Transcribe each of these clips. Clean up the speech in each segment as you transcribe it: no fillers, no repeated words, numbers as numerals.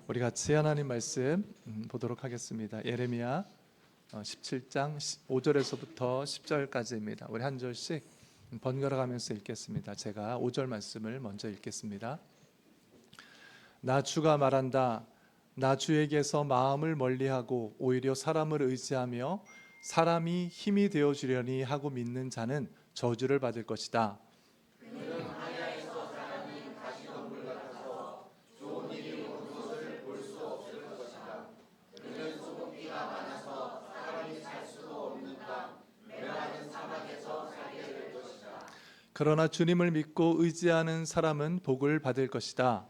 우리 같이 하나님 말씀 보도록 하겠습니다. 예레미야 17장 5절에서부터 10절까지입니다. 우리 한 절씩 번갈아 가면서 읽겠습니다. 제가 5절 말씀을 먼저 읽겠습니다. 나 주가 말한다. 나 주에게서 마음을 멀리하고 오히려 사람을 의지하며 사람이 힘이 되어주려니 하고 믿는 자는 저주를 받을 것이다. 그러나 주님을 믿고 의지하는 사람은 복을 받을 것이다.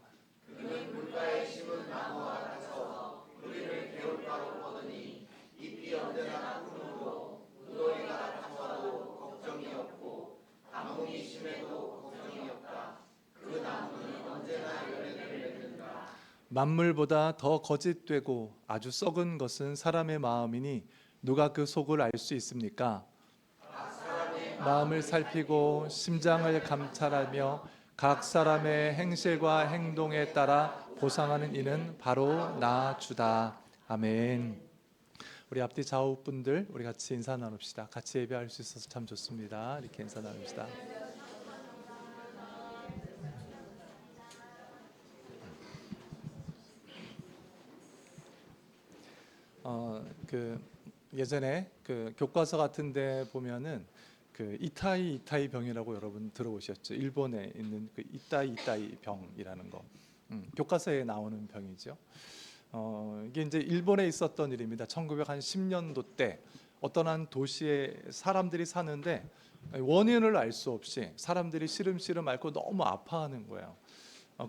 만물보다 더 거짓되고 아주 썩은 것은 사람의 마음이니 누가 그 속을 알 수 있습니까? 마음을 살피고 심장을 감찰하며 각 사람의 행실과 행동에 따라 보상하는 이는 바로 나 주다. 아멘. 우리 앞뒤 좌우 분들 우리 같이 인사 나눕시다. 같이 예배할 수 있어서 참 좋습니다. 이렇게 인사 나눕시다. 예전에 교과서 같은데 보면은 이타이 병이라고 여러분 들어보셨죠? 일본에 있는 이타이 병이라는 거, 교과서에 나오는 병이죠. 이게 이제 일본에 있었던 일입니다. 1910년도 때 어떤 한 도시에 사람들이 사는데 원인을 알 수 없이 사람들이 시름시름 앓고 너무 아파하는 거예요.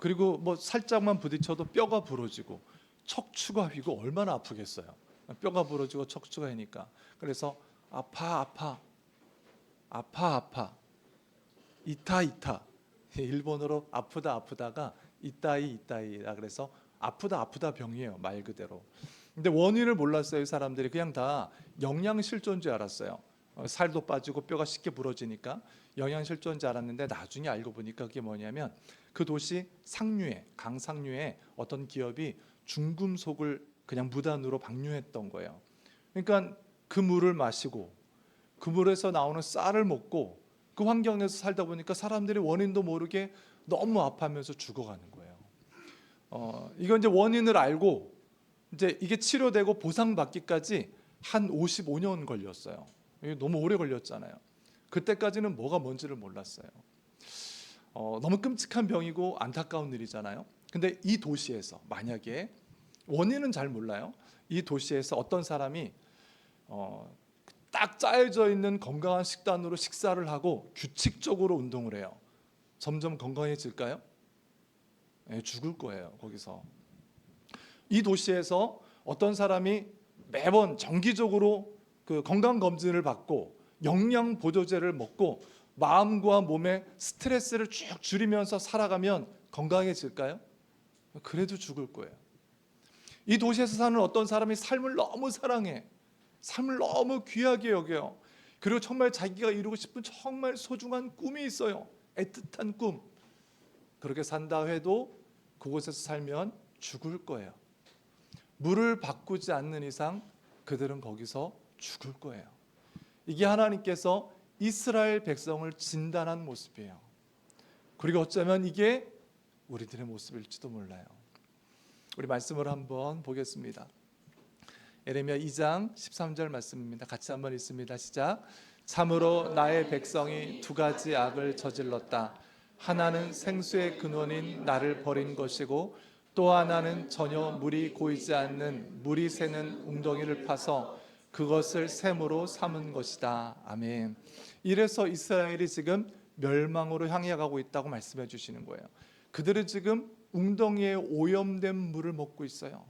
그리고 뭐 살짝만 부딪혀도 뼈가 부러지고 척추가 휘고 얼마나 아프겠어요. 뼈가 부러지고 척추가 휘니까. 그래서 아파 이타 일본어로 아프다가 이따이라 그래서 아프다 병이에요, 말 그대로. 근데 원인을 몰랐어요. 사람들이 그냥 다 영양실조인 줄 알았어요. 살도 빠지고 뼈가 쉽게 부러지니까 영양실조인 줄 알았는데 나중에 알고 보니까 그게 뭐냐면 그 도시 강상류에 어떤 기업이 중금속을 그냥 무단으로 방류했던 거예요. 그러니까 그 물을 마시고 그 물에서 나오는 쌀을 먹고 그 환경에서 살다 보니까 사람들이 원인도 모르게 너무 아파하면서 죽어가는 거예요. 이건 이제 원인을 알고 이제 이게 치료되고 보상받기까지 한 55년 걸렸어요. 이게 너무 오래 걸렸잖아요. 그때까지는 뭐가 뭔지를 몰랐어요. 너무 끔찍한 병이고 안타까운 일이잖아요. 근데 이 도시에서 만약에 원인은 잘 몰라요. 이 도시에서 어떤 사람이 딱 짜여져 있는 건강한 식단으로 식사를 하고 규칙적으로 운동을 해요. 점점 건강해질까요? 네, 죽을 거예요. 거기서. 이 도시에서 어떤 사람이 매번 정기적으로 그 건강검진을 받고 영양보조제를 먹고 마음과 몸의 스트레스를 쭉 줄이면서 살아가면 건강해질까요? 그래도 죽을 거예요. 이 도시에서 사는 어떤 사람이 삶을 너무 사랑해, 삶을 너무 귀하게 여겨요. 그리고 정말 자기가 이루고 싶은 정말 소중한 꿈이 있어요. 애틋한 꿈. 그렇게 산다 해도 그곳에서 살면 죽을 거예요. 물을 바꾸지 않는 이상 그들은 거기서 죽을 거예요. 이게 하나님께서 이스라엘 백성을 진단한 모습이에요. 그리고 어쩌면 이게 우리들의 모습일지도 몰라요. 우리 말씀을 한번 보겠습니다. 예레미야 2장 13절 말씀입니다. 같이 한번 읽습니다. 시작. 참으로 나의 백성이 두 가지 악을 저질렀다. 하나는 생수의 근원인 나를 버린 것이고 또 하나는 전혀 물이 고이지 않는 물이 새는 웅덩이를 파서 그것을 샘으로 삼은 것이다. 아멘. 이래서 이스라엘이 지금 멸망으로 향해 가고 있다고 말씀해 주시는 거예요. 그들은 지금 웅덩이에 오염된 물을 먹고 있어요.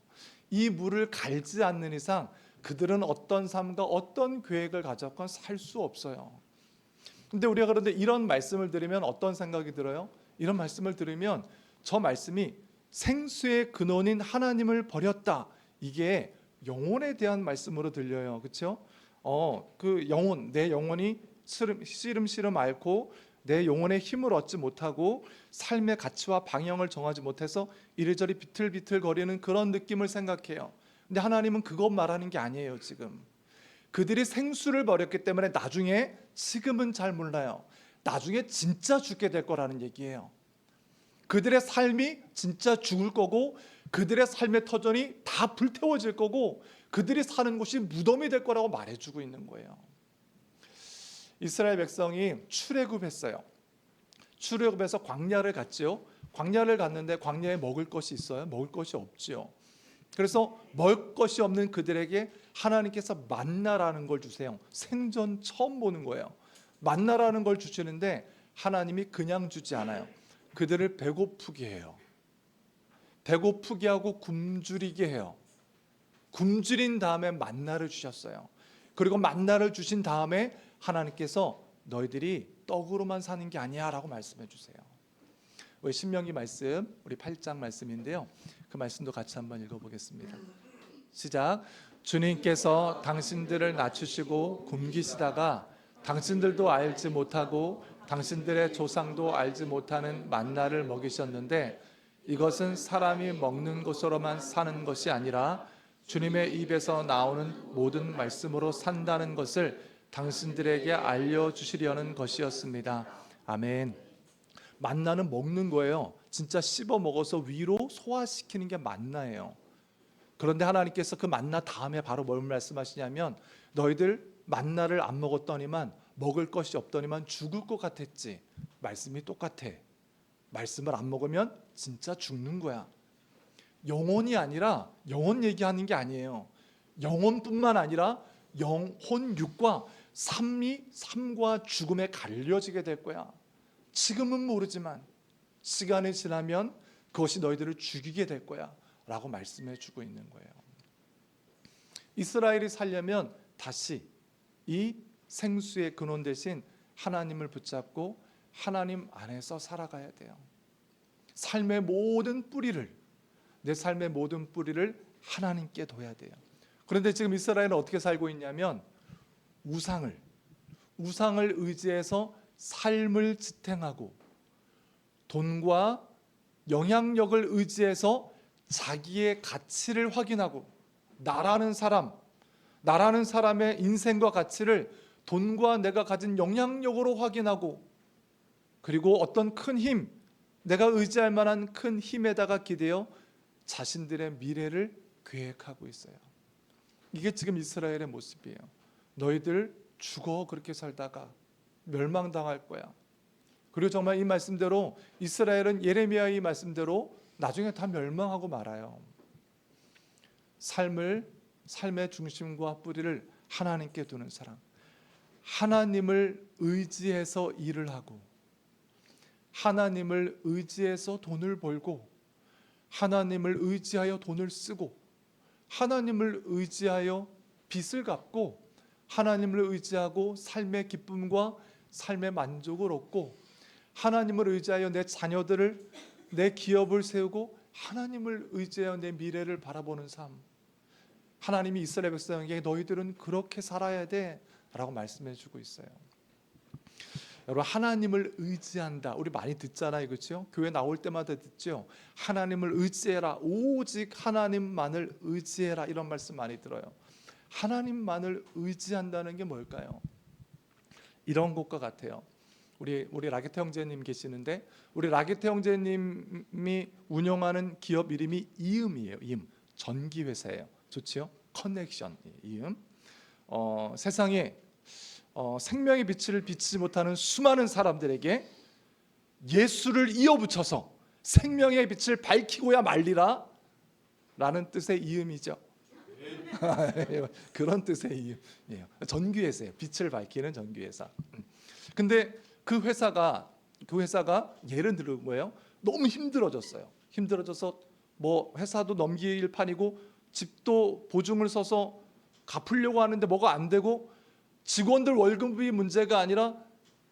이 물을 갈지 않는 이상 그들은 어떤 삶과 어떤 계획을 가졌건 살 수 없어요. 근데 우리가 그런데 이런 말씀을 들으면 어떤 생각이 들어요? 이런 말씀을 들으면 저 말씀이 생수의 근원인 하나님을 버렸다. 이게 영혼에 대한 말씀으로 들려요. 그렇죠? 그 영혼, 내 영혼이 시름시름 앓고 내 영혼의 힘을 얻지 못하고 삶의 가치와 방향을 정하지 못해서 이리저리 비틀비틀거리는 그런 느낌을 생각해요. 근데 하나님은 그것 말하는 게 아니에요. 지금 그들이 생수를 버렸기 때문에 나중에, 지금은 잘 몰라요, 나중에 진짜 죽게 될 거라는 얘기예요. 그들의 삶이 진짜 죽을 거고, 그들의 삶의 터전이 다 불태워질 거고, 그들이 사는 곳이 무덤이 될 거라고 말해주고 있는 거예요. 이스라엘 백성이 출애굽했어요. 출애굽해서 광야를 갔지요. 광야를 갔는데 광야에 먹을 것이 있어요? 먹을 것이 없지요. 그래서 먹을 것이 없는 그들에게 하나님께서 만나라는 걸 주세요. 생전 처음 보는 거예요. 만나라는 걸 주시는데 하나님이 그냥 주지 않아요. 그들을 배고프게 해요. 배고프게 하고 굶주리게 해요. 굶주린 다음에 만나를 주셨어요. 그리고 만나를 주신 다음에 하나님께서 너희들이 떡으로만 사는 게 아니야 라고 말씀해 주세요. 우리 신명기 말씀, 우리 8장 말씀인데요, 그 말씀도 같이 한번 읽어보겠습니다. 시작. 주님께서 당신들을 낮추시고 굶기시다가 당신들도 알지 못하고 당신들의 조상도 알지 못하는 만나를 먹이셨는데 이것은 사람이 먹는 것으로만 사는 것이 아니라 주님의 입에서 나오는 모든 말씀으로 산다는 것을 당신들에게 알려주시려는 것이었습니다. 아멘. 만나는 먹는 거예요. 진짜 씹어 먹어서 위로 소화시키는 게 만나예요. 그런데 하나님께서 그 만나 다음에 바로 뭘 말씀하시냐면 너희들 만나를 안 먹었더니만, 먹을 것이 없더니만 죽을 것 같았지. 말씀이 똑같아. 말씀을 안 먹으면 진짜 죽는 거야. 영혼이 아니라, 영혼 얘기하는 게 아니에요. 영혼뿐만 아니라 영혼, 육과 삶과 죽음에 갈려지게 될 거야. 지금은 모르지만 시간이 지나면 그것이 너희들을 죽이게 될 거야 라고 말씀해 주고 있는 거예요. 이스라엘이 살려면 다시 이 생수의 근원 대신 하나님을 붙잡고 하나님 안에서 살아가야 돼요. 삶의 모든 뿌리를, 내 삶의 모든 뿌리를 하나님께 둬야 돼요. 그런데 지금 이스라엘은 어떻게 살고 있냐면 우상을 의지해서 삶을 지탱하고 돈과 영향력을 의지해서 자기의 가치를 확인하고, 나라는 사람의 인생과 가치를 돈과 내가 가진 영향력으로 확인하고, 그리고 어떤 큰 힘, 내가 의지할 만한 큰 힘에다가 기대어 자신들의 미래를 계획하고 있어요. 이게 지금 이스라엘의 모습이에요. 너희들 죽어, 그렇게 살다가 멸망당할 거야. 그리고 정말 이 말씀대로 이스라엘은 예레미야의 말씀대로 나중에 다 멸망하고 말아요. 삶의 중심과 뿌리를 하나님께 두는 사람, 하나님을 의지해서 일을 하고, 하나님을 의지해서 돈을 벌고, 하나님을 의지하여 돈을 쓰고, 하나님을 의지하여 빚을 갚고, 하나님을 의지하고 삶의 기쁨과 삶의 만족을 얻고, 하나님을 의지하여 내 자녀들을, 내 기업을 세우고, 하나님을 의지하여 내 미래를 바라보는 삶. 하나님이 이스라엘 백성에게 너희들은 그렇게 살아야 돼 라고 말씀해 주고 있어요. 여러분, 하나님을 의지한다, 우리 많이 듣잖아요, 그렇죠? 교회 나올 때마다 듣죠. 하나님을 의지해라, 오직 하나님만을 의지해라, 이런 말씀 많이 들어요. 하나님만을 의지한다는 게 뭘까요? 이런 것과 같아요. 우리 라게타 형제님 계시는데, 우리 라게타 형제님이 운영하는 기업 이름이 이음이에요. 이음, 전기 회사예요. 좋지요? 커넥션, 이음. 세상에 생명의 빛을 비치지 못하는 수많은 사람들에게 예수를 이어붙여서 생명의 빛을 밝히고야 말리라 라는 뜻의 이음이죠. 그런 뜻의 이음이에요. 전기회사예요. 빛을 밝히는 전기회사. 근데 그 회사가 예를 들은 거예요. 너무 힘들어져서 뭐 회사도 넘길 판이고, 집도 보증을 서서 갚으려고 하는데 뭐가 안 되고, 직원들 월급이 문제가 아니라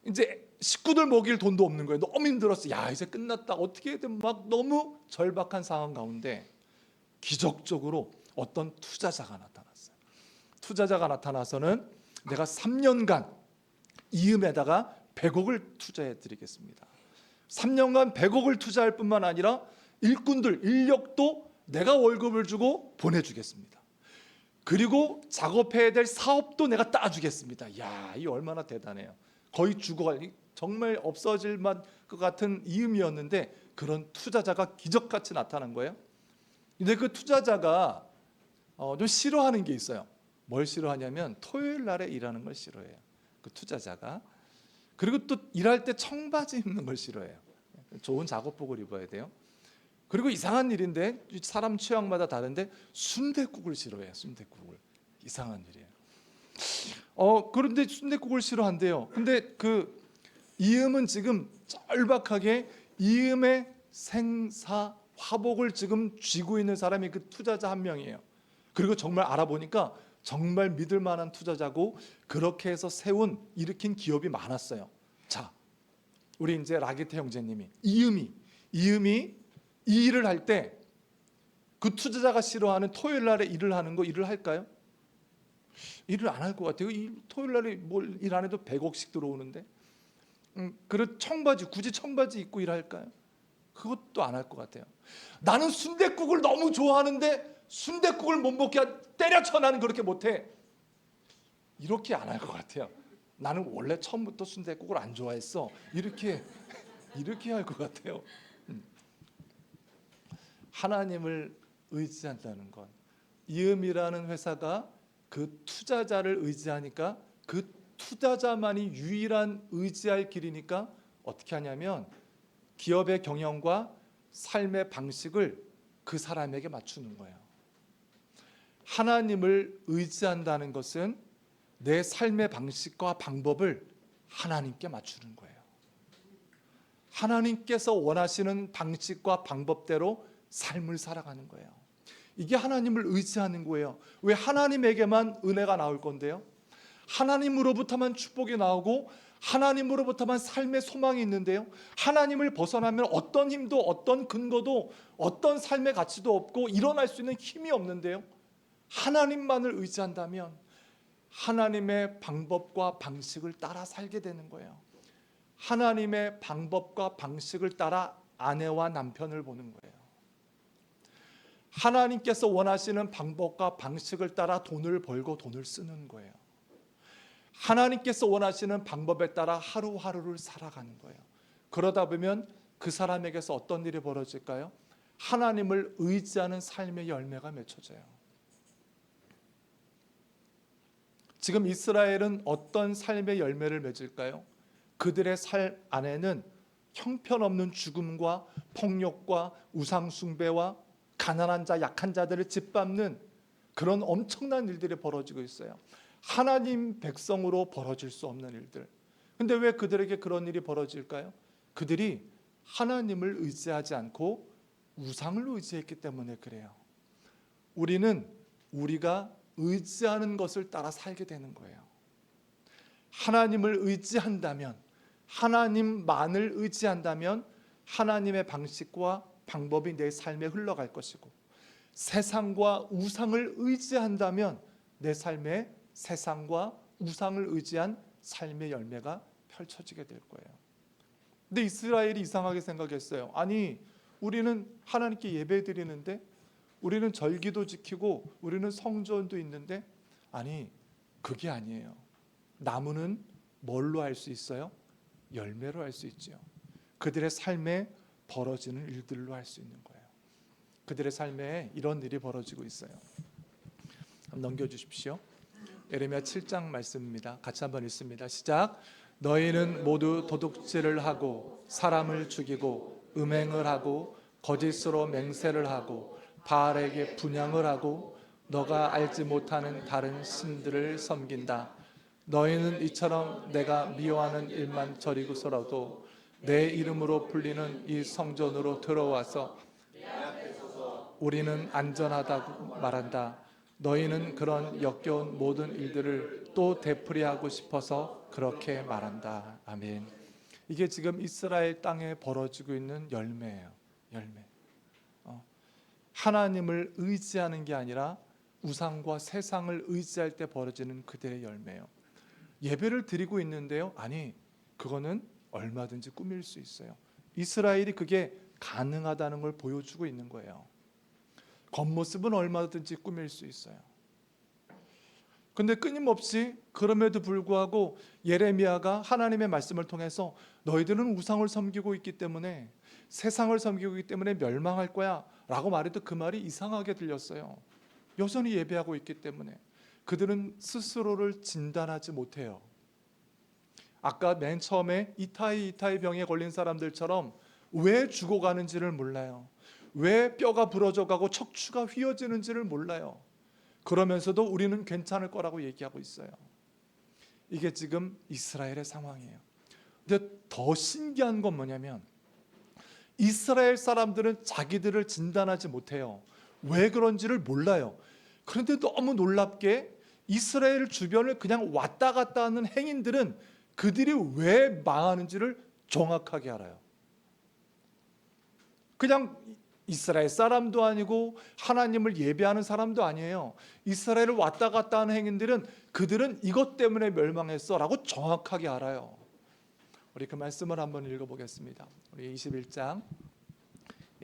이제 식구들 먹일 돈도 없는 거예요. 너무 힘들었어. 야, 이제 끝났다. 어떻게든 막 너무 절박한 상황 가운데 기적적으로 어떤 투자자가 나타났어요. 투자자가 나타나서는 내가 3년간 이음에다가 100억을 투자해 드리겠습니다. 3년간 100억을 투자할 뿐만 아니라 일꾼들, 인력도 내가 월급을 주고 보내주겠습니다. 그리고 작업해야 될 사업도 내가 따주겠습니다. 야, 이 얼마나 대단해요. 거의 죽어갈, 정말 없어질 것 같은 이음이었는데 그런 투자자가 기적같이 나타난 거예요. 근데 그 투자자가 좀 싫어하는 게 있어요. 뭘 싫어하냐면 토요일 날에 일하는 걸 싫어해요. 그 투자자가. 그리고 또 일할 때 청바지 입는 걸 싫어해요. 좋은 작업복을 입어야 돼요. 그리고 이상한 일인데 사람 취향마다 다른데 순댓국을 싫어해요. 순댓국을. 이상한 일이에요. 그런데 순댓국을 싫어한대요. 근데 그 이음은 지금 절박하게 이음의 생사 화복을 지금 쥐고 있는 사람이 그 투자자 한 명이에요. 그리고 정말 알아보니까 정말 믿을 만한 투자자고 그렇게 해서 일으킨 기업이 많았어요. 자, 우리 이제 라게테 형제님이 이음이 이 일을 할 때 그 투자자가 싫어하는 토요일 날에 일을 하는 거 일을 할까요? 일을 안 할 것 같아요. 토요일 날에 뭘 일 안 해도 100억씩 들어오는데. 그런 청바지, 굳이 청바지 입고 일할까요? 그것도 안 할 것 같아요. 나는 순댓국을 너무 좋아하는데 순댓국을 못 먹게 때려쳐, 나는 그렇게 못해. 이렇게 안 할 것 같아요. 나는 원래 처음부터 순댓국을 안 좋아했어. 이렇게 할 것 같아요. 하나님을 의지한다는 것. 이음이라는 회사가 그 투자자를 의지하니까 그 투자자만이 유일한 의지할 길이니까 어떻게 하냐면 기업의 경영과 삶의 방식을 그 사람에게 맞추는 거예요. 하나님을 의지한다는 것은 내 삶의 방식과 방법을 하나님께 맞추는 거예요. 하나님께서 원하시는 방식과 방법대로 삶을 살아가는 거예요. 이게 하나님을 의지하는 거예요. 왜? 하나님에게만 은혜가 나올 건데요. 하나님으로부터만 축복이 나오고 하나님으로부터만 삶의 소망이 있는데요. 하나님을 벗어나면 어떤 힘도 어떤 근거도 어떤 삶의 가치도 없고 일어날 수 있는 힘이 없는데요. 하나님만을 의지한다면 하나님의 방법과 방식을 따라 살게 되는 거예요. 하나님의 방법과 방식을 따라 아내와 남편을 보는 거예요. 하나님께서 원하시는 방법과 방식을 따라 돈을 벌고 돈을 쓰는 거예요. 하나님께서 원하시는 방법에 따라 하루하루를 살아가는 거예요. 그러다 보면 그 사람에게서 어떤 일이 벌어질까요? 하나님을 의지하는 삶의 열매가 맺혀져요. 지금 이스라엘은 어떤 삶의 열매를 맺을까요? 그들의 삶 안에는 형편없는 죽음과 폭력과 우상숭배와 가난한 자, 약한 자들을 짓밟는 그런 엄청난 일들이 벌어지고 있어요. 하나님 백성으로 벌어질 수 없는 일들. 근데 왜 그들에게 그런 일이 벌어질까요? 그들이 하나님을 의지하지 않고 우상을 의지했기 때문에 그래요. 우리는 우리가 의지하는 것을 따라 살게 되는 거예요. 하나님을 의지한다면, 하나님만을 의지한다면 하나님의 방식과 방법이 내 삶에 흘러갈 것이고, 세상과 우상을 의지한다면 내 삶에 세상과 우상을 의지한 삶의 열매가 펼쳐지게 될 거예요. 근데 이스라엘이 이상하게 생각했어요. 아니, 우리는 하나님께 예배드리는데, 우리는 절기도 지키고 우리는 성전도 있는데, 아니 그게 아니에요. 나무는 뭘로 알 수 있어요? 열매로 알 수 있죠. 그들의 삶에 벌어지는 일들로 알 수 있는 거예요. 그들의 삶에 이런 일이 벌어지고 있어요. 한번 넘겨주십시오. 예레미야 7장 말씀입니다. 같이 한번 읽습니다. 시작. 너희는 모두 도둑질을 하고 사람을 죽이고 음행을 하고 거짓으로 맹세를 하고 바알에게 분향을 하고 너가 알지 못하는 다른 신들을 섬긴다. 너희는 이처럼 내가 미워하는 일만 저리고서라도 내 이름으로 불리는 이 성전으로 들어와서 우리는 안전하다고 말한다. 너희는 그런 역겨운 모든 일들을 또 되풀이하고 싶어서 그렇게 말한다. 아멘. 이게 지금 이스라엘 땅에 벌어지고 있는 열매예요. 열매. 하나님을 의지하는 게 아니라 우상과 세상을 의지할 때 벌어지는 그들의 열매예요. 예배를 드리고 있는데요. 아니, 그거는 얼마든지 꾸밀 수 있어요. 이스라엘이 그게 가능하다는 걸 보여주고 있는 거예요. 겉모습은 얼마든지 꾸밀 수 있어요. 근데 끊임없이 그럼에도 불구하고 예레미야가 하나님의 말씀을 통해서 너희들은 우상을 섬기고 있기 때문에, 세상을 섬기고 있기 때문에 멸망할 거야 라고 말해도 그 말이 이상하게 들렸어요. 여전히 예배하고 있기 때문에. 그들은 스스로를 진단하지 못해요. 아까 맨 처음에 이타이 병에 걸린 사람들처럼 왜 죽어가는지를 몰라요. 왜 뼈가 부러져가고 척추가 휘어지는지를 몰라요. 그러면서도 우리는 괜찮을 거라고 얘기하고 있어요. 이게 지금 이스라엘의 상황이에요. 근데 더 신기한 건 뭐냐면 이스라엘 사람들은 자기들을 진단하지 못해요. 왜 그런지를 몰라요. 그런데 너무 놀랍게 이스라엘 주변을 그냥 왔다 갔다 하는 행인들은 그들이 왜 망하는지를 정확하게 알아요. 그냥 이스라엘 사람도 아니고 하나님을 예배하는 사람도 아니에요. 이스라엘을 왔다 갔다 하는 행인들은 그들은 이것 때문에 멸망했어 라고 정확하게 알아요. 우리 그 말씀을 한번 읽어보겠습니다. 우리 21장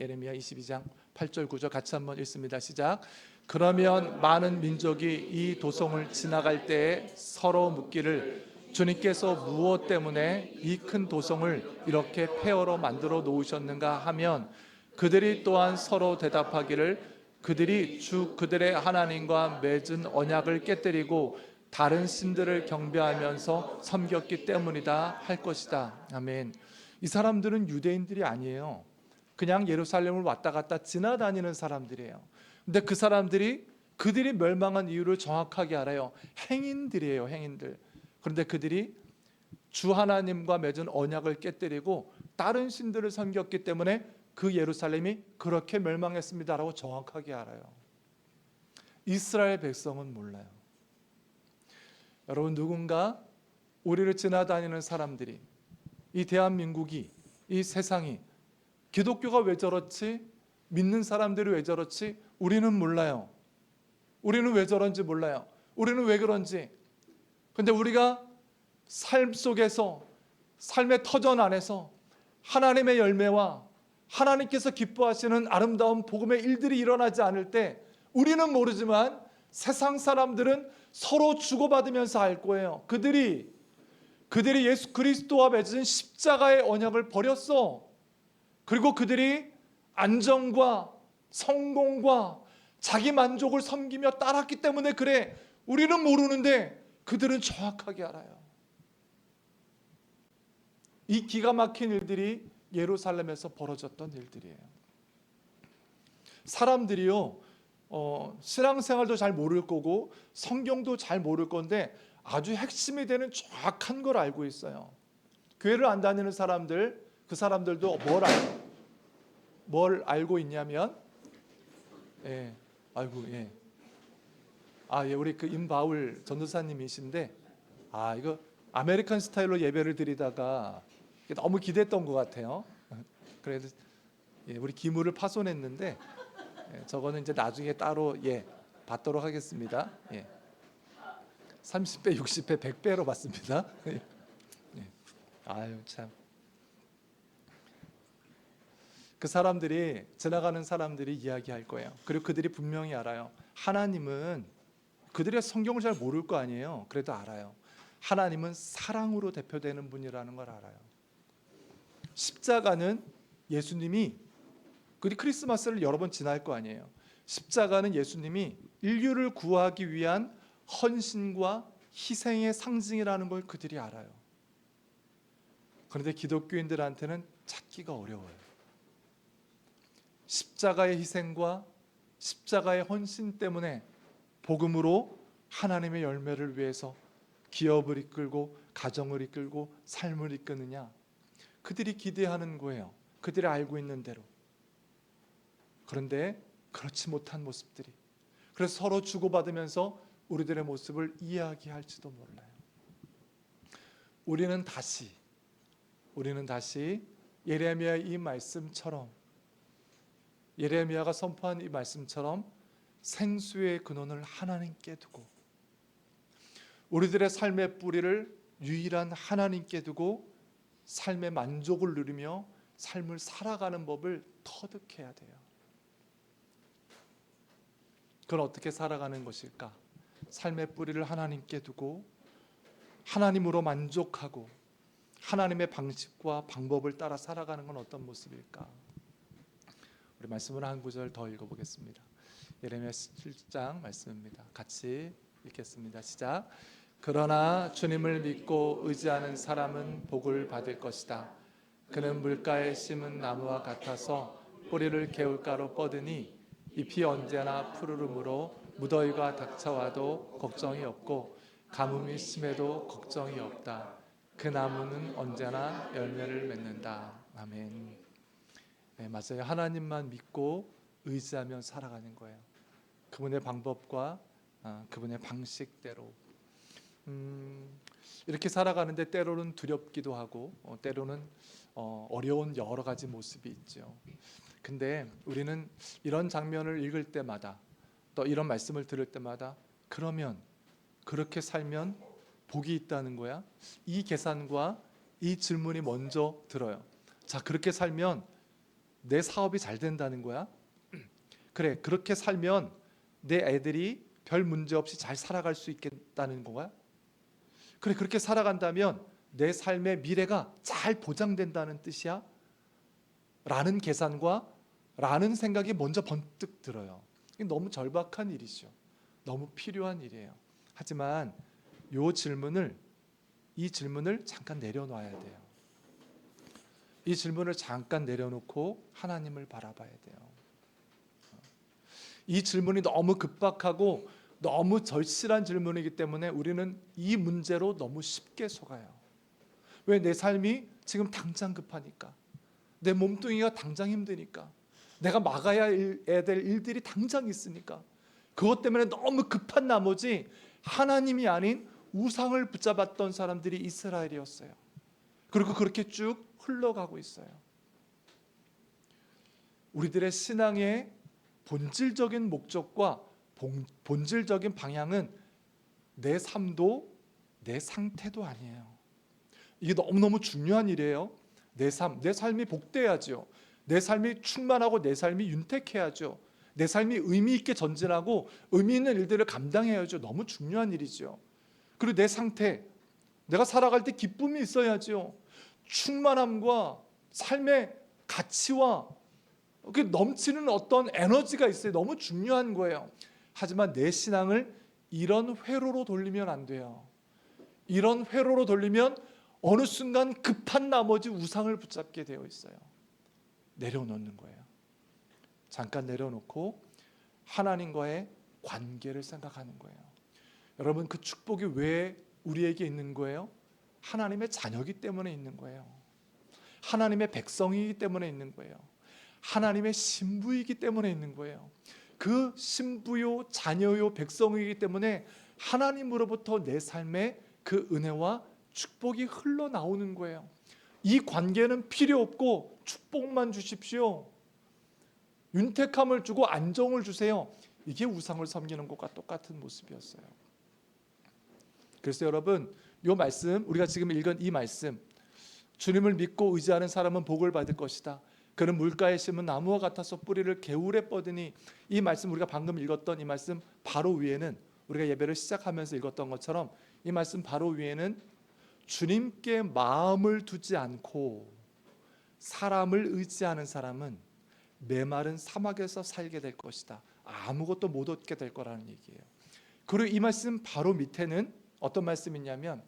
예레미야 22장 8절 9절 같이 한번 읽습니다. 시작. 그러면 많은 민족이 이 도성을 지나갈 때에 서로 묻기를 주님께서 무엇 때문에 이 큰 도성을 이렇게 폐허로 만들어 놓으셨는가 하면 그들이 또한 서로 대답하기를 그들이 주 그들의 하나님과 맺은 언약을 깨뜨리고 다른 신들을 경배하면서 섬겼기 때문이다 할 것이다. 아멘. 이 사람들은 유대인들이 아니에요. 그냥 예루살렘을 왔다 갔다 지나다니는 사람들이에요. 근데 그 사람들이 그들이 멸망한 이유를 정확하게 알아요. 행인들이에요, 행인들. 그런데 그들이 주 하나님과 맺은 언약을 깨뜨리고 다른 신들을 섬겼기 때문에 그 예루살렘이 그렇게 멸망했습니다라고 정확하게 알아요. 이스라엘 백성은 몰라요. 여러분, 누군가 우리를 지나다니는 사람들이, 이 대한민국이, 이 세상이 기독교가 왜 저렇지? 믿는 사람들이 왜 저렇지? 우리는 몰라요. 우리는 왜 저런지 몰라요. 우리는 왜 그런지. 근데 우리가 삶 속에서, 삶의 터전 안에서 하나님의 열매와 하나님께서 기뻐하시는 아름다운 복음의 일들이 일어나지 않을 때 우리는 모르지만 세상 사람들은 서로 주고받으면서 알 거예요. 그들이 예수 그리스도와 맺은 십자가의 언약을 버렸어. 그리고 그들이 안정과 성공과 자기 만족을 섬기며 따랐기 때문에 그래. 우리는 모르는데 그들은 정확하게 알아요. 이 기가 막힌 일들이 예루살렘에서 벌어졌던 일들이에요. 사람들이요, 신앙생활도 잘 모를 거고 성경도 잘 모를 건데 아주 핵심이 되는 정확한 걸 알고 있어요. 교회를 안 다니는 사람들, 그 사람들도 뭘 알고 있냐면, 예, 우리 그 임바울 전도사님이신데, 이거 아메리칸 스타일로 예배를 드리다가 너무 기대했던 것 같아요. 그래서 우리 기물을 파손했는데 저거는 이제 나중에 따로 받도록 하겠습니다. 30배, 60배, 100배로 받습니다. 아유 참. 그 사람들이 지나가는 사람들이 이야기할 거예요. 그리고 그들이 분명히 알아요. 하나님은 그들의 성경을 잘 모를 거 아니에요. 그래도 알아요. 하나님은 사랑으로 대표되는 분이라는 걸 알아요. 십자가는 예수님이 그리 크리스마스를 여러 번 지날 거 아니에요. 십자가는 예수님이 인류를 구하기 위한 헌신과 희생의 상징이라는 걸 그들이 알아요. 그런데 기독교인들한테는 찾기가 어려워요. 십자가의 희생과 십자가의 헌신 때문에 복음으로 하나님의 열매를 위해서 기업을 이끌고 가정을 이끌고 삶을 이끄느냐, 그들이 기대하는 거예요. 그들이 알고 있는 대로. 그런데 그렇지 못한 모습들이, 그래서 서로 주고받으면서 우리들의 모습을 이야기할지도 몰라요. 우리는 다시 예레미야의 이 말씀처럼, 예레미야가 선포한 이 말씀처럼 생수의 근원을 하나님께 두고, 우리들의 삶의 뿌리를 유일한 하나님께 두고 삶의 만족을 누리며 삶을 살아가는 법을 터득해야 돼요. 그건 어떻게 살아가는 것일까? 삶의 뿌리를 하나님께 두고 하나님으로 만족하고 하나님의 방식과 방법을 따라 살아가는 건 어떤 모습일까? 우리 말씀을 한 구절 더 읽어보겠습니다. 예레미야 7장 말씀입니다. 같이 읽겠습니다. 시작. 그러나 주님을 믿고 의지하는 사람은 복을 받을 것이다. 그는 물가에 심은 나무와 같아서 뿌리를 개울가로 뻗으니 잎이 언제나 푸르름으로 무더위가 닥쳐와도 걱정이 없고 가뭄이 심해도 걱정이 없다. 그 나무는 언제나 열매를 맺는다. 아멘. 네, 맞아요. 하나님만 믿고 의지하며 살아가는 거예요. 그분의 방법과 그분의 방식대로 이렇게 살아가는데 때로는 두렵기도 하고 때로는 어려운 여러 가지 모습이 있죠. 근데 우리는 이런 장면을 읽을 때마다 또 이런 말씀을 들을 때마다 그러면 그렇게 살면 복이 있다는 거야? 이 계산과 이 질문이 먼저 들어요. 자, 그렇게 살면 내 사업이 잘 된다는 거야? 그래, 그렇게 살면 내 애들이 별 문제 없이 잘 살아갈 수 있겠다는 거야? 그래, 그렇게 살아간다면 내 삶의 미래가 잘 보장된다는 뜻이야? 라는 계산과 라는 생각이 먼저 번뜩 들어요. 이게 너무 절박한 일이죠. 너무 필요한 일이에요. 하지만 이 질문을 잠깐 내려놔야 돼요. 이 질문을 잠깐 내려놓고 하나님을 바라봐야 돼요. 이 질문이 너무 급박하고 너무 절실한 질문이기 때문에 우리는 이 문제로 너무 쉽게 속아요. 왜? 내 삶이 지금 당장 급하니까, 내 몸뚱이가 당장 힘드니까, 내가 막아야 해야 될 일들이 당장 있으니까, 그것 때문에 너무 급한 나머지 하나님이 아닌 우상을 붙잡았던 사람들이 이스라엘이었어요. 그리고 그렇게 쭉 흘러가고 있어요. 우리들의 신앙의 본질적인 목적과 본질적인 방향은 내 삶도 내 상태도 아니에요. 이게 너무너무 중요한 일이에요. 내 삶이 복돼야죠. 내 삶이 충만하고 내 삶이 윤택해야죠. 내 삶이 의미 있게 전진하고 의미 있는 일들을 감당해야죠. 너무 중요한 일이죠. 그리고 내 상태, 내가 살아갈 때 기쁨이 있어야죠. 충만함과 삶의 가치와 넘치는 어떤 에너지가 있어요. 너무 중요한 거예요. 하지만 내 신앙을 이런 회로로 돌리면 안 돼요. 이런 회로로 돌리면 어느 순간 급한 나머지 우상을 붙잡게 되어 있어요. 내려놓는 거예요. 잠깐 내려놓고 하나님과의 관계를 생각하는 거예요. 여러분, 그 축복이 왜 우리에게 있는 거예요? 하나님의 자녀이기 때문에 있는 거예요. 하나님의 백성이기 때문에 있는 거예요. 하나님의 신부이기 때문에 있는 거예요. 그 신부요, 자녀요, 백성이기 때문에 하나님으로부터 내 삶에 그 은혜와 축복이 흘러나오는 거예요. 이 관계는 필요 없고 축복만 주십시오. 윤택함을 주고 안정을 주세요. 이게 우상을 섬기는 것과 똑같은 모습이었어요. 그래서 여러분, 이 말씀, 우리가 지금 읽은 이 말씀, 주님을 믿고 의지하는 사람은 복을 받을 것이다. 그는 물가에 심은 나무와 같아서 뿌리를 개울에 뻗으니, 이 말씀, 우리가 방금 읽었던 이 말씀 바로 위에는, 우리가 예배를 시작하면서 읽었던 것처럼 이 말씀 바로 위에는 주님께 마음을 두지 않고 사람을 의지하는 사람은 메마른 사막에서 살게 될 것이다. 아무것도 못 얻게 될 거라는 얘기예요. 그리고 이 말씀 바로 밑에는 어떤 말씀이냐면,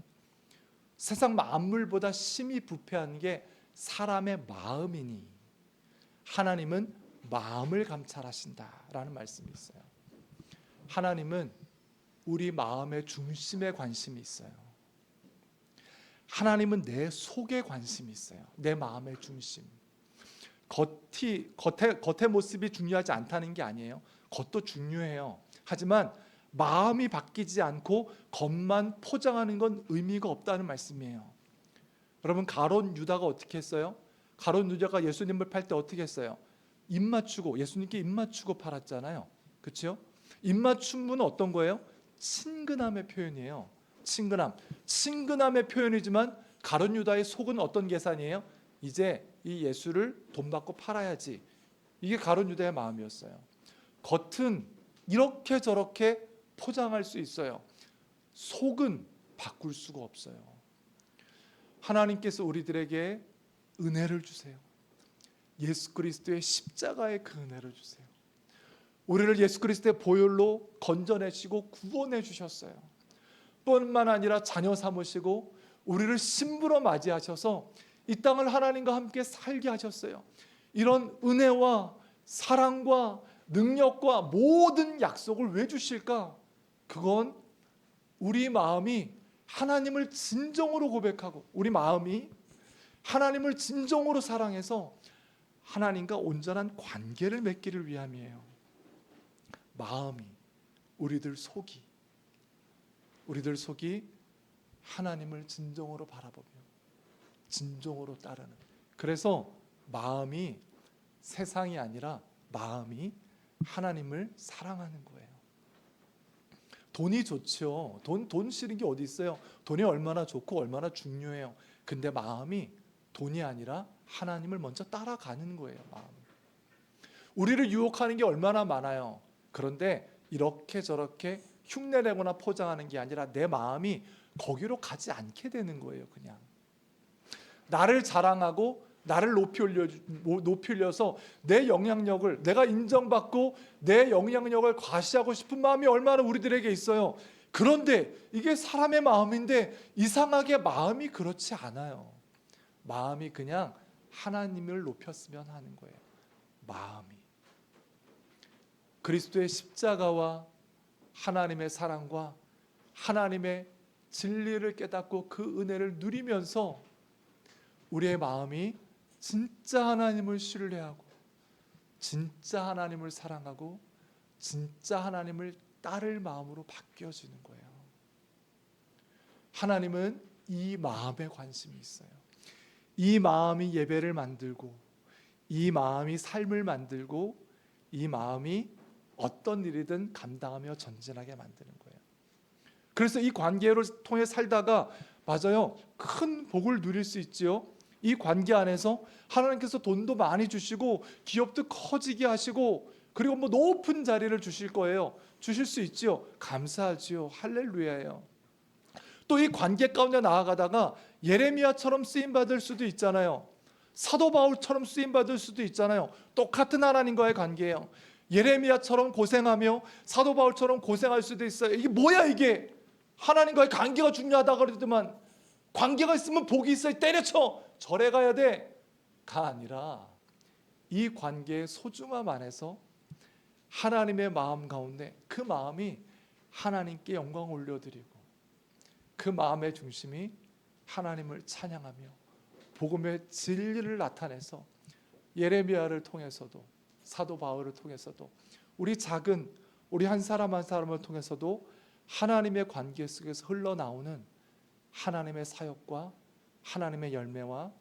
세상 만물보다 심히 부패한 게 사람의 마음이니 하나님은 마음을 감찰하신다라는 말씀이 있어요. 하나님은 우리 마음의 중심에 관심이 있어요. 하나님은 내 속에 관심이 있어요. 내 마음의 중심. 겉의 모습이 중요하지 않다는 게 아니에요. 겉도 중요해요. 하지만 마음이 바뀌지 않고 겉만 포장하는 건 의미가 없다는 말씀이에요. 여러분, 가룟 유다가 어떻게 했어요? 가룟 유다가 예수님을 팔 때 어떻게 했어요? 입 맞추고, 예수님께 입 맞추고 팔았잖아요. 그렇죠? 입 맞춤은 어떤 거예요? 친근함의 표현이에요. 친근함의 표현이지만 가룟 유다의 속은 어떤 계산이에요? 이제 이 예수를 돈 받고 팔아야지. 이게 가룟 유다의 마음이었어요. 겉은 이렇게 저렇게 포장할 수 있어요. 속은 바꿀 수가 없어요. 하나님께서 우리들에게 은혜를 주세요. 예수 그리스도의 십자가의 그 은혜를 주세요. 우리를 예수 그리스도의 보혈로 건져내시고 구원해 주셨어요. 뿐만 아니라 자녀 삼으시고 우리를 신부로 맞이하셔서 이 땅을 하나님과 함께 살게 하셨어요. 이런 은혜와 사랑과 능력과 모든 약속을 왜 주실까? 그건 우리 마음이 하나님을 진정으로 고백하고 우리 마음이 하나님을 진정으로 사랑해서 하나님과 온전한 관계를 맺기를 위함이에요. 마음이, 우리들 속이 하나님을 진정으로 바라보며 진정으로 따르는, 그래서 마음이 세상이 아니라 마음이 하나님을 사랑하는 거예요. 돈이 좋죠. 돈 싫은 게 어디 있어요? 돈이 얼마나 좋고 얼마나 중요해요. 근데 마음이 돈이 아니라 하나님을 먼저 따라가는 거예요. 마음이. 우리를 유혹하는 게 얼마나 많아요. 그런데 이렇게 저렇게 흉내내거나 포장하는 게 아니라 내 마음이 거기로 가지 않게 되는 거예요. 그냥 나를 자랑하고 나를 높이 올려서 내 영향력을, 내가 인정받고 내 영향력을 과시하고 싶은 마음이 얼마나 우리들에게 있어요. 그런데 이게 사람의 마음인데 이상하게 마음이 그렇지 않아요. 마음이 그냥 하나님을 높였으면 하는 거예요. 마음이 그리스도의 십자가와 하나님의 사랑과 하나님의 진리를 깨닫고 그 은혜를 누리면서 우리의 마음이 진짜 하나님을 신뢰하고 진짜 하나님을 사랑하고 진짜 하나님을 따를 마음으로 바뀌어지는 거예요. 하나님은 이 마음에 관심이 있어요. 이 마음이 예배를 만들고 이 마음이 삶을 만들고 이 마음이 어떤 일이든 감당하며 전진하게 만드는 거예요. 그래서 이 관계를 통해 살다가 맞아요, 큰 복을 누릴 수 있지요. 이 관계 안에서 하나님께서 돈도 많이 주시고 기업도 커지게 하시고 그리고 뭐 높은 자리를 주실 거예요. 주실 수 있지요. 감사하지요. 할렐루야예요. 또 이 관계 가운데 나아가다가 예레미야처럼 쓰임 받을 수도 있잖아요. 사도 바울처럼 쓰임 받을 수도 있잖아요. 똑같은 하나님과의 관계예요. 예레미야처럼 고생하며 사도 바울처럼 고생할 수도 있어요. 이게 뭐야 이게? 하나님과의 관계가 중요하다 그러더만 관계가 있으면 복이 있어요. 때려쳐 절에 가야 돼가 아니라 이 관계의 소중함 안에서 하나님의 마음 가운데 그 마음이 하나님께 영광 올려드리고 그 마음의 중심이 하나님을 찬양하며 복음의 진리를 나타내서 예레미야를 통해서도 사도 바울을 통해서도 우리 한 사람 한 사람을 통해서도 하나님의 관계 속에서 흘러나오는 하나님의 사역과 하나님의 열매와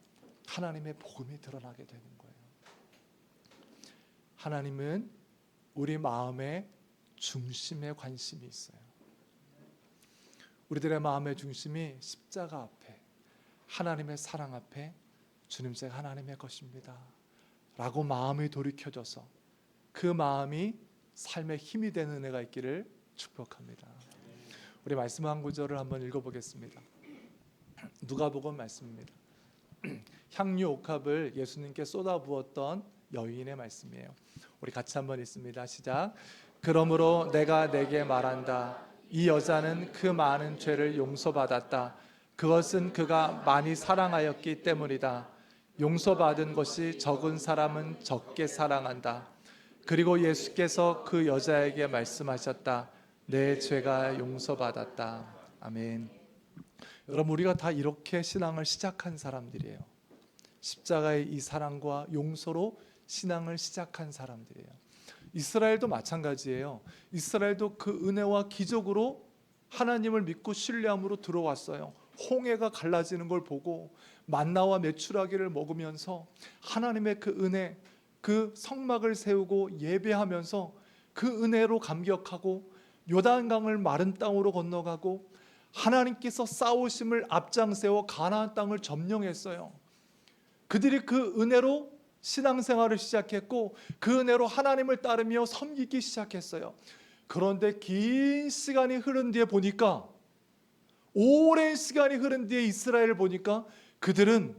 하나님의 복음이 드러나게 되는 거예요. 하나님은 우리 마음의 중심에 관심이 있어요. 우리들의 마음의 중심이 십자가 앞에 하나님의 사랑 앞에 주님 제가 하나님의 것입니다 라고 마음이 돌이켜져서 그 마음이 삶의 힘이 되는 은혜가 있기를 축복합니다. 우리 말씀 한 구절을 한번 읽어보겠습니다. 누가복음 말씀입니다. 향유 옥합을 예수님께 쏟아부었던 여인의 말씀이에요. 우리 같이 한번 읽습니다. 시작. 그러므로 내가 내게 말한다. 이 여자는 그 많은 죄를 용서받았다. 그것은 그가 많이 사랑하였기 때문이다. 용서받은 것이 적은 사람은 적게 사랑한다. 그리고 예수께서 그 여자에게 말씀하셨다. 내 죄가 용서받았다. 아멘. 여러분, 우리가 다 이렇게 신앙을 시작한 사람들이에요. 십자가의 이 사랑과 용서로 신앙을 시작한 사람들이에요. 이스라엘도 마찬가지예요. 이스라엘도 그 은혜와 기적으로 하나님을 믿고 신뢰함으로 들어왔어요. 홍해가 갈라지는 걸 보고 만나와 메추라기를 먹으면서 하나님의 그 은혜, 그 성막을 세우고 예배하면서 그 은혜로 감격하고 요단강을 마른 땅으로 건너가고 하나님께서 싸우심을 앞장세워 가나안 땅을 점령했어요. 그들이 그 은혜로 신앙생활을 시작했고 그 은혜로 하나님을 따르며 섬기기 시작했어요. 그런데 긴 시간이 흐른 뒤에 보니까, 오랜 시간이 흐른 뒤에 이스라엘을 보니까 그들은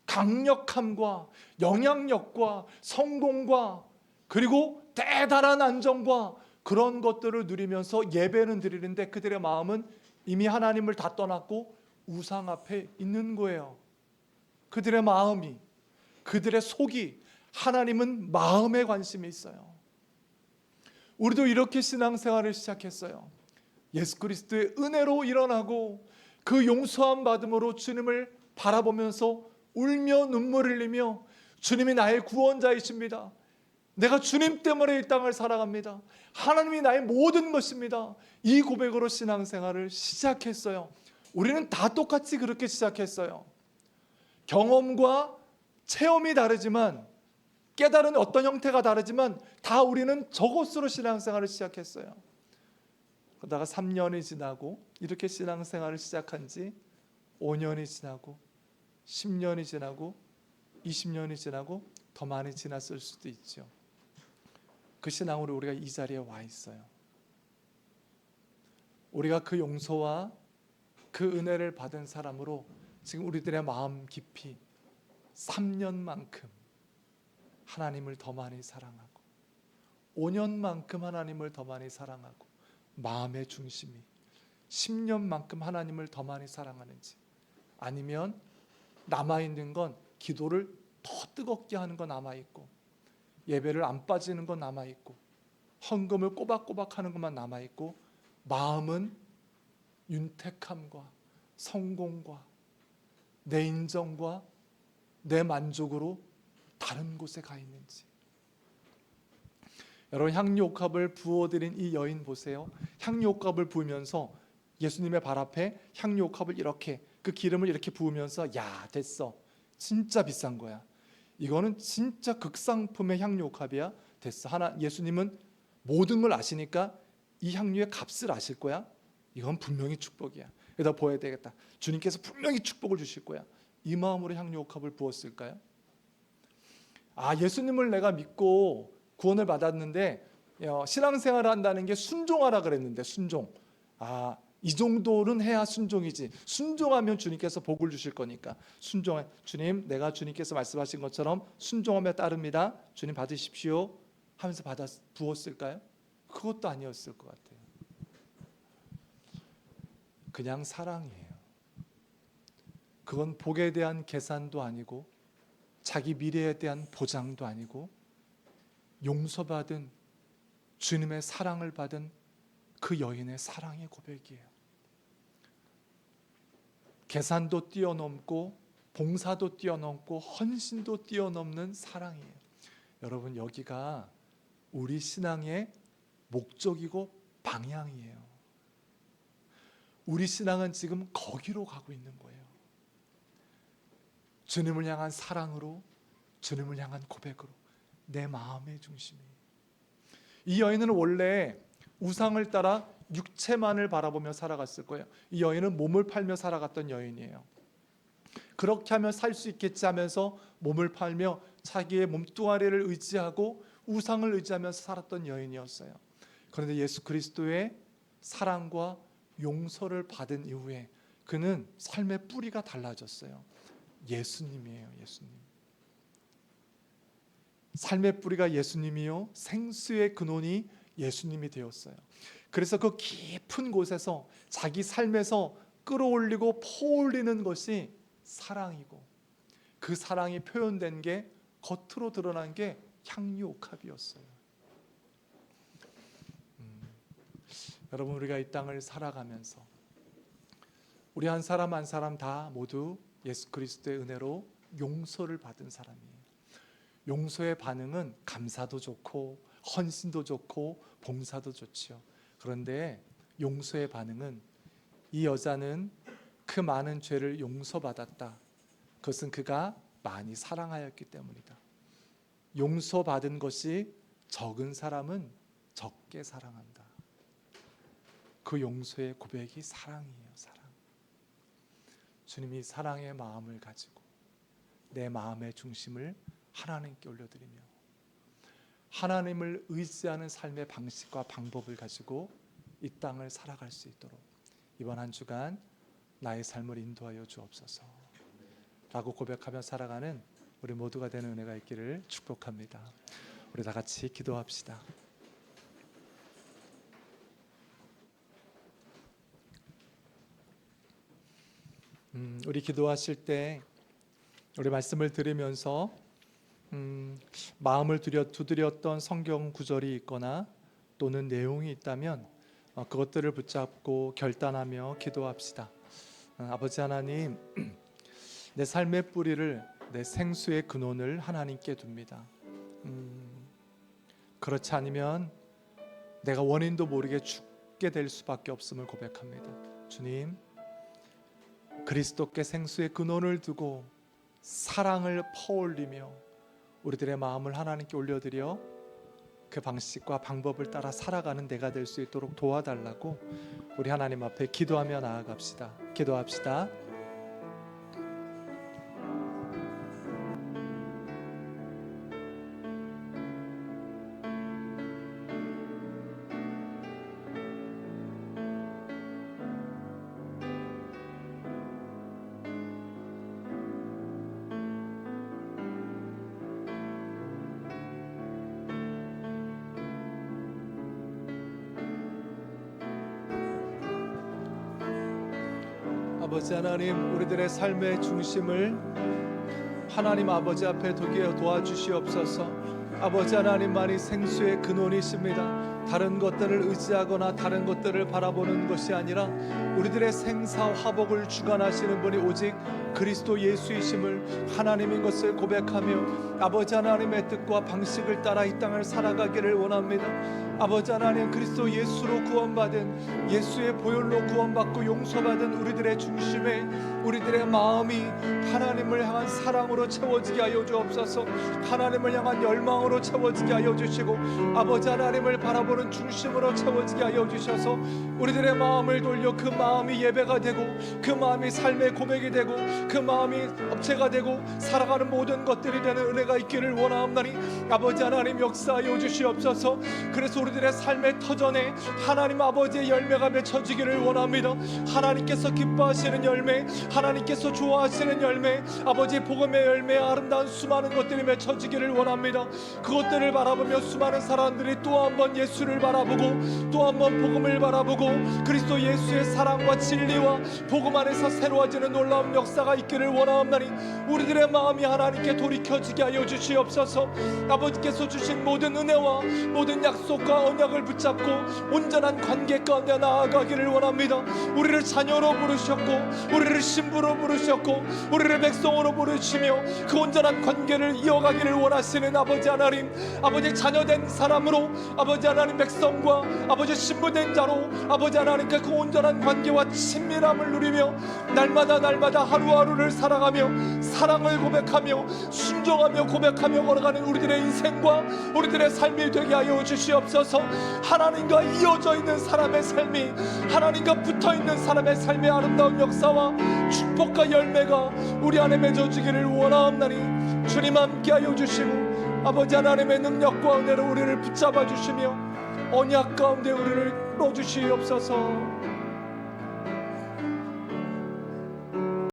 강력함과 영향력과 성공과 그리고 대단한 안정과 그런 것들을 누리면서 예배는 드리는데 그들의 마음은 이미 하나님을 다 떠났고 우상 앞에 있는 거예요. 그들의 마음이, 그들의 속이, 하나님은 마음에 관심이 있어요. 우리도 이렇게 신앙생활을 시작했어요. 예수 그리스도의 은혜로 일어나고 그 용서함 받음으로 주님을 바라보면서 울며 눈물 흘리며 주님이 나의 구원자이십니다. 내가 주님 때문에 이 땅을 살아갑니다. 하나님이 나의 모든 것입니다. 이 고백으로 신앙생활을 시작했어요. 우리는 다 똑같이 그렇게 시작했어요. 경험과 체험이 다르지만, 깨달은 어떤 형태가 다르지만 다 우리는 저것으로 신앙생활을 시작했어요. 그러다가 3년이 지나고 이렇게 신앙생활을 시작한 지 5년이 지나고 10년이 지나고 20년이 지나고 더 많이 지났을 수도 있죠. 그 신앙으로 우리가 이 자리에 와 있어요. 우리가 그 용서와 그 은혜를 받은 사람으로 지금 우리들의 마음 깊이 3년만큼 하나님을 더 많이 사랑하고 5년만큼 하나님을 더 많이 사랑하고 마음의 중심이 10년만큼 하나님을 더 많이 사랑하는지, 아니면 남아있는 건 기도를 더 뜨겁게 하는 건 남아있고 예배를 안 빠지는 건 남아있고 헌금을 꼬박꼬박 하는 것만 남아있고 마음은 윤택함과 성공과 내 인정과 내 만족으로 다른 곳에 가 있는지. 여러분, 향유옥합을 부어드린 이 여인 보세요. 향유옥합을 부으면서 예수님의 발 앞에 향유옥합을 이렇게, 그 기름을 이렇게 부으면서, 야 됐어, 진짜 비싼 거야, 이거는 진짜 극상품의 향유옥합이야, 됐어. 예수님은 모든 걸 아시니까 이 향유의 값을 아실 거야. 이건 분명히 축복이야. 여기다 부어야 되겠다. 주님께서 분명히 축복을 주실 거야. 이 마음으로 향유옥합을 부었을까요? 예수님을 내가 믿고 구원을 받았는데 신앙생활을 한다는 게 순종하라 그랬는데, 순종. 이 정도는 해야 순종이지. 순종하면 주님께서 복을 주실 거니까 순종해. 주님, 내가 주님께서 말씀하신 것처럼 순종하며 따릅니다. 주님 받으십시오 하면서 부었을까요? 그것도 아니었을 것 같아요. 그냥 사랑이에요. 그건 복에 대한 계산도 아니고 자기 미래에 대한 보장도 아니고 용서받은 주님의 사랑을 받은 그 여인의 사랑의 고백이에요. 계산도 뛰어넘고 봉사도 뛰어넘고 헌신도 뛰어넘는 사랑이에요. 여러분, 여기가 우리 신앙의 목적이고 방향이에요. 우리 신앙은 지금 거기로 가고 있는 거예요. 주님을 향한 사랑으로, 주님을 향한 고백으로, 내 마음의 중심이. 이 여인은 원래 우상을 따라 육체만을 바라보며 살아갔을 거예요. 이 여인은 몸을 팔며 살아갔던 여인이에요. 그렇게 하면 살 수 있겠지 하면서 몸을 팔며 자기의 몸뚱아리를 의지하고 우상을 의지하면서 살았던 여인이었어요. 그런데 예수 그리스도의 사랑과 용서를 받은 이후에 그는 삶의 뿌리가 달라졌어요. 예수님이에요. 예수님. 삶의 뿌리가 예수님이요, 생수의 근원이 예수님이 되었어요. 그래서 그 깊은 곳에서 자기 삶에서 끌어올리고 퍼올리는 것이 사랑이고, 그 사랑이 표현된 게, 겉으로 드러난 게 향유옥합이었어요. 여러분, 우리가 이 땅을 살아가면서 우리 한 사람 한 사람 다 모두 예수 그리스도의 은혜로 용서를 받은 사람이에요. 용서의 반응은 감사도 좋고 헌신도 좋고 봉사도 좋지요. 그런데 용서의 반응은, 이 여자는 그 많은 죄를 용서받았다. 그것은 그가 많이 사랑하였기 때문이다. 용서받은 것이 적은 사람은 적게 사랑한다. 그 용서의 고백이 사랑이에요. 사랑. 주님이 사랑의 마음을 가지고 내 마음의 중심을 하나님께 올려드리며 하나님을 의지하는 삶의 방식과 방법을 가지고 이 땅을 살아갈 수 있도록 이번 한 주간 나의 삶을 인도하여 주옵소서 라고 고백하며 살아가는 우리 모두가 되는 은혜가 있기를 축복합니다. 우리 다 같이 기도합시다. 우리 기도하실 때 우리 말씀을 들으면서 마음을 두드렸던 성경 구절이 있거나 또는 내용이 있다면 그것들을 붙잡고 결단하며 기도합시다. 아버지 하나님, 내 삶의 뿌리를, 내 생수의 근원을 하나님께 둡니다. 그렇지 않으면 내가 원인도 모르게 죽게 될 수밖에 없음을 고백합니다. 주님, 그리스도께 생수의 근원을 두고 사랑을 퍼올리며 우리들의 마음을 하나님께 올려드려 그 방식과 방법을 따라 살아가는 내가 될 수 있도록 도와달라고 우리 하나님 앞에 기도하며 나아갑시다. 기도합시다. 아버지 하나님, 우리들의 삶의 중심을 하나님 아버지 앞에 두게 도와주시옵소서. 아버지 하나님만이 생수의 근원이십니다. 다른 것들을 의지하거나 다른 것들을 바라보는 것이 아니라 우리들의 생사 화복을 주관하시는 분이 오직 그리스도 예수이심을 하나님인 것을 고백하며 아버지 하나님의 뜻과 방식을 따라 이 땅을 살아가기를 원합니다. 아버지 하나님, 그리스도 예수로 구원받은, 예수의 보혈로 구원받고 용서받은 우리들의 중심에 우리들의 마음이 하나님을 향한 사랑으로 채워지게 하여 주옵소서. 하나님을 향한 열망으로 채워지게 하여 주시고 아버지 하나님을 바라보는 중심으로 채워지게 하여 주셔서 우리들의 마음을 돌려 그 마음이 예배가 되고 그 마음이 삶의 고백이 되고 그 마음이 업체가 되고 살아가는 모든 것들이 되는 은혜가 있기를 원하옵나니 아버지 하나님 역사하여 주시옵소서. 그래서 우리들의 삶의 터전에 하나님 아버지의 열매가 맺혀지기를 원합니다. 하나님께서 기뻐하시는 열매, 하나님께서 좋아하시는 열매, 아버지 복음의 열매, 아름다운 수많은 것들이 맺혀지기를 원합니다. 그것들을 바라보며 수많은 사람들이 또 한 번 예수를 바라보고 또 한 번 복음을 바라보고 그리스도 예수의 사랑과 진리와 복음 안에서 새로워지는 놀라운 역사가 있기를 원하옵나니 우리들의 마음이 하나님께 돌이켜지게 하여 주시옵소서. 아버지께서 주신 모든 은혜와 모든 약속과 언약을 붙잡고 온전한 관계 가운데 나아가기를 원합니다. 우리를 자녀로 부르셨고 우리를 신부로 부르셨고 우리를 백성으로 부르시며 그 온전한 관계를 이어가기를 원하시는 아버지 하나님, 아버지 자녀된 사람으로 아버지 하나님 백성과 아버지 신부된 자로 아버지 하나님께 그 온전한 관계와 친밀함을 누리며 날마다 하루하루를 살아가며 사랑을 고백하며 순종하며 고백하며 걸어가는 우리들의 인생과 우리들의 삶이 되게 하여 주시옵소서. 하나님과 이어져 있는 사람의 삶이, 하나님과 붙어있는 사람의 삶의 아름다운 역사와 축복과 열매가 우리 안에 맺어지기를 원하옵나니 주님 함께하여 주시고 아버지 하나님의 능력과 은혜로 우리를 붙잡아 주시며 언약 가운데 우리를 끌어주시옵소서.